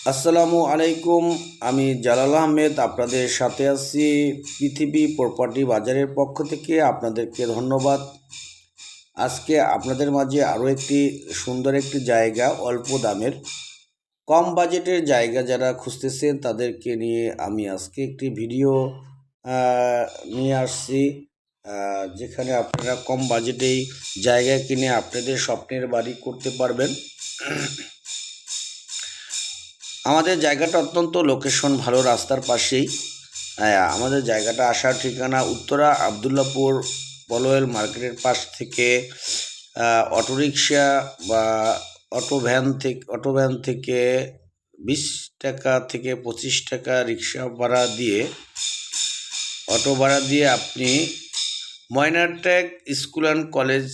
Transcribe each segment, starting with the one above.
আসসালামু আলাইকুম। আমি জালাল আহমেদ আপনাদের সাথে আছি পৃথিবী প্রপার্টি বাজারের পক্ষ থেকে। আপনাদেরকে ধন্যবাদ। আজকে আপনাদের মাঝে আরও একটি সুন্দর একটি জায়গা, অল্প দামের কম বাজেটের জায়গা যারা খুঁজতেছেন তাদেরকে নিয়ে আমি আজকে একটি ভিডিও নিয়ে আসছি, যেখানে আপনারা কম বাজেটেই জায়গা কিনে আপনাদের স্বপ্নের বাড়ি করতে পারবেন। আমাদের জায়গাটা অত্যন্ত লোকেশন ভালো, রাস্তার পাশেই। আমাদের জায়গাটা আসার ঠিকানা উত্তরা আবদুল্লাপুর পলোয়েল মার্কেটের পাশ থেকে অটোরিকশা বা অটো ভ্যান থেকে 20 টাকা থেকে 25 টাকা রিক্সা ভাড়া দিয়ে, অটো ভাড়া দিয়ে আপনি ময়নারটেক স্কুল অ্যান্ড কলেজ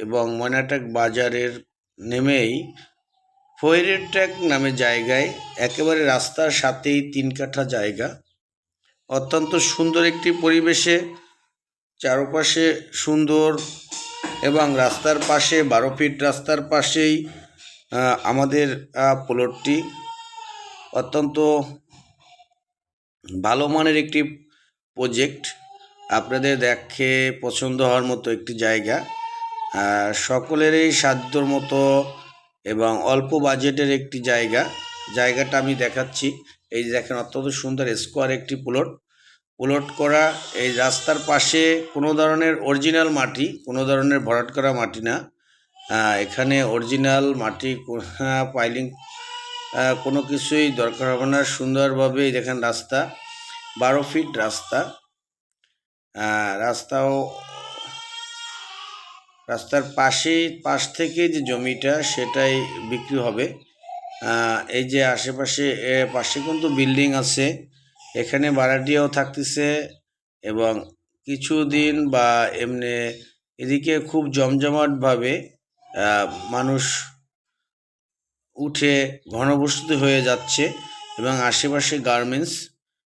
এবং ময়নারটেক বাজারের নেমেই ফয়রের ট্র্যাক নামে জায়গায়, একেবারে রাস্তার সাথেই 3 কাঠা জায়গা, অত্যন্ত সুন্দর একটি পরিবেশে, চারপাশে সুন্দর এবং রাস্তার পাশে 12 ফিট রাস্তার পাশেই আমাদের প্লটটি। অত্যন্ত ভালো মানের একটি প্রজেক্ট, আপনাদের দেখে পছন্দ হওয়ার মতো একটি জায়গা, সকলেরই সাধ্যর মতো এবং অল্প বাজেটের একটি জায়গাটা আমি দেখাচ্ছি। এই যে দেখেন, অত্যন্ত সুন্দর স্কোয়ার একটি প্লট করা। এই রাস্তার পাশে কোনো ধরনের অরিজিনাল মাটি, কোনো ধরনের ভরাট করা মাটি না, এখানে অরিজিনাল মাটি পাইলিং কোনো কিছুই দরকার হবে না। সুন্দরভাবে দেখেন রাস্তা, 12 ফিট রাস্তার পাশ থেকে যে জমিটা সেটাই বিক্রি হবে। এই যে আশেপাশে পাশে কিন্তু বিল্ডিং আছে, এখানে ভাড়াটিয়াও থাকতেছে এবং কিছুদিন বা এমনি এদিকে খুব জমজমাটভাবে মানুষ উঠে ঘনবসতি হয়ে যাচ্ছে এবং আশেপাশে গার্মেন্টস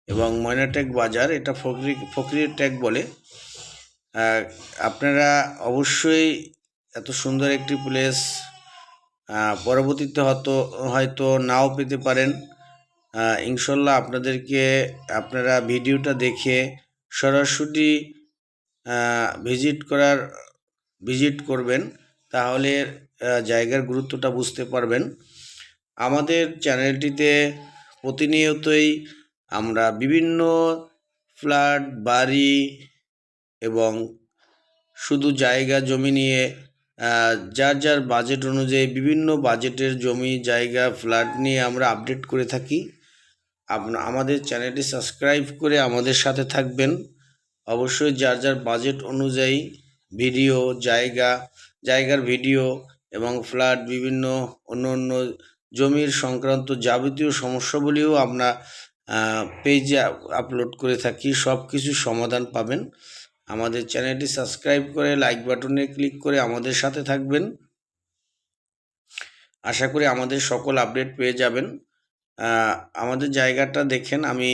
এবং ময়নাটেক বাজার, এটা ফকরির ট্যাগ বলে। আপনারা অবশ্যই এত সুন্দর একটি প্লেস পরবর্তীতে হয়তো নাও পেতে পারেন। ইনশাল্লাহ আপনারা ভিডিওটা দেখে সরাসরি ভিজিট করবেন, তাহলে জায়গার গুরুত্বটা বুঝতে পারবেন। আমাদের চ্যানেলটিতে প্রতিনিয়তই আমরা বিভিন্ন ফ্ল্যাট, বাড়ি এবং শুধু জায়গা জমি নিয়ে যার বাজেট অনুযায়ী বিভিন্ন বাজেটের জমি, জায়গা, ফ্ল্যাট নিয়ে আমরা আপডেট করে থাকি। আমাদের চ্যানেলটি সাবস্ক্রাইব করে আমাদের সাথে থাকবেন। অবশ্যই যার বাজেট অনুযায়ী ভিডিও, জায়গার ভিডিও এবং ফ্ল্যাট, বিভিন্ন অন্য জমির সংক্রান্ত যাবতীয় সমস্যাগুলিও আমরা পেজে আপলোড করে থাকি। সব কিছু সমাধান পাবেন। আমাদের চ্যানেলটি সাবস্ক্রাইব করে লাইক বাটনে ক্লিক করে আমাদের সাথে থাকবেন। আশা করি আমাদের সকল আপডেট পেয়ে যাবেন। আমাদের জায়গাটা দেখেন, আমি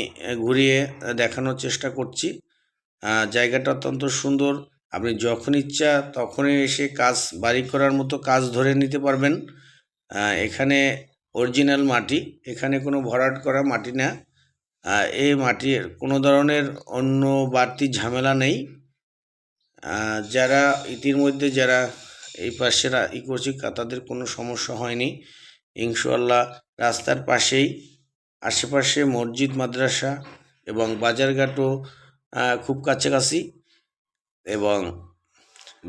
ঘুরিয়ে দেখানোর চেষ্টা করছি। জায়গাটা অত্যন্ত সুন্দর, আপনি যখন ইচ্ছা তখনই এসে বাড়ি করার মতো কাজ ধরে নিতে পারবেন। এখানে অরিজিনাল মাটি, এখানে কোনো ভরাট করা মাটি না। এই মাটির কোনো ধরনের অন্য বাড়তি ঝামেলা নেই। যারা ইতিমধ্যে এই পাশে করছে তাদের কোনো সমস্যা হয়নি ইনশাআল্লাহ। রাস্তার পাশেই আশেপাশে মসজিদ, মাদ্রাসা এবং বাজারঘাটও খুব কাছাকাছি। এবং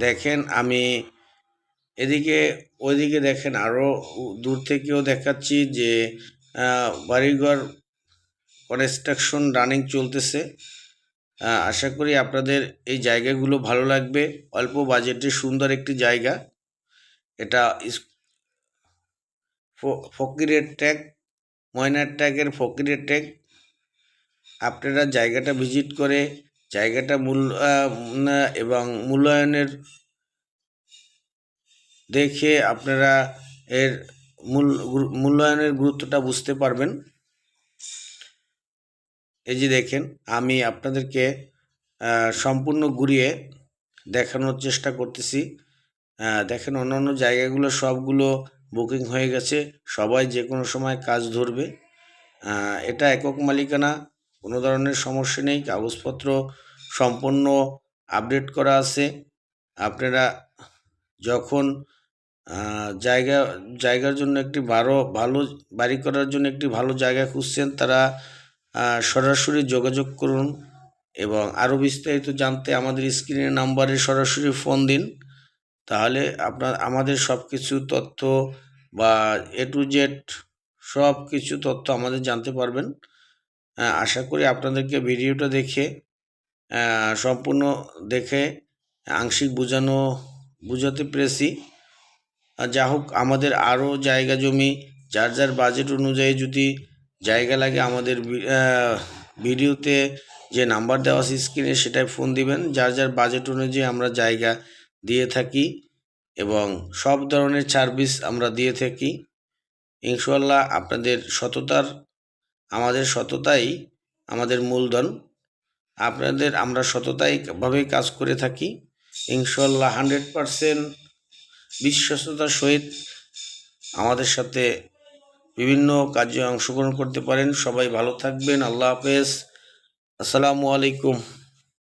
দেখেন, আমি ওইদিকে দেখেন, আরও দূর থেকেও দেখাচ্ছি যে বাড়িঘর কনস্ট্রাকশন রানিং চলতেছে। আশা করি আপনাদের এই জায়গাগুলো ভালো লাগবে। অল্প বাজেটে সুন্দর একটি জায়গা, এটা ফকিরের ট্যাগ, ময়নারটেকের ফকিরের ট্যাগ। আপনারা জায়গাটা ভিজিট করে জায়গাটা এবং মূল্যায়নের দেখে আপনারা এর মূল্যায়নের গুরুত্বটা বুঝতে পারবেন। এই যে দেখেন, আমি আপনাদেরকে সম্পূর্ণ ঘুরিয়ে দেখানোর চেষ্টা করতেছি। দেখেন, অন্যান্য জায়গাগুলো সবগুলো বুকিং হয়ে গেছে, সবাই যে কোনো সময় কাজ ধরবে। এটা একক মালিকানা, কোনো ধরনের সমস্যা নেই, কাগজপত্র সম্পূর্ণ আপডেট করা আছে। আপনারা যখন জায়গার জন্য একটি ভালো বাড়ি করার জন্য একটি ভালো জায়গা খুঁজছেন, তারা সরাসরি যোগাযোগ করুন এবং আরও বিস্তারিত জানতে আমাদের স্ক্রিনের নাম্বারে সরাসরি ফোন দিন। তাহলে আমাদের সব কিছু তথ্য বা A to Z সব কিছু তথ্য আমাদের জানতে পারবেন। আশা করি আপনাদেরকে ভিডিওটা দেখে সম্পূর্ণ দেখে আংশিক বুঝাতে পেরেছি। যা হোক, আমাদের আরও জায়গা জমি যার যার বাজেট অনুযায়ী যদি জায়গা লাগে, আমাদের ভিডিওতে যে নাম্বার দেওয়া আছে স্ক্রিনে সেটাই ফোন দিবেন। যার যার বাজেট অনুযায়ী আমরা জায়গা দিয়ে থাকি এবং সব ধরনের সার্ভিস আমরা দিয়ে থাকি। ইনশাআল্লাহ আমাদের সততাই আমাদের মূলধন। আমরা সততাইভাবেই কাজ করে থাকি। ইনশাআল্লাহ 100% বিশ্বস্ততার সহিত আমাদের সাথে বিভিন্ন কাজে অংশগ্রহণ করতে পারেন। সবাই ভালো থাকবেন। আল্লাহ হাফেজ। আসসালামু আলাইকুম।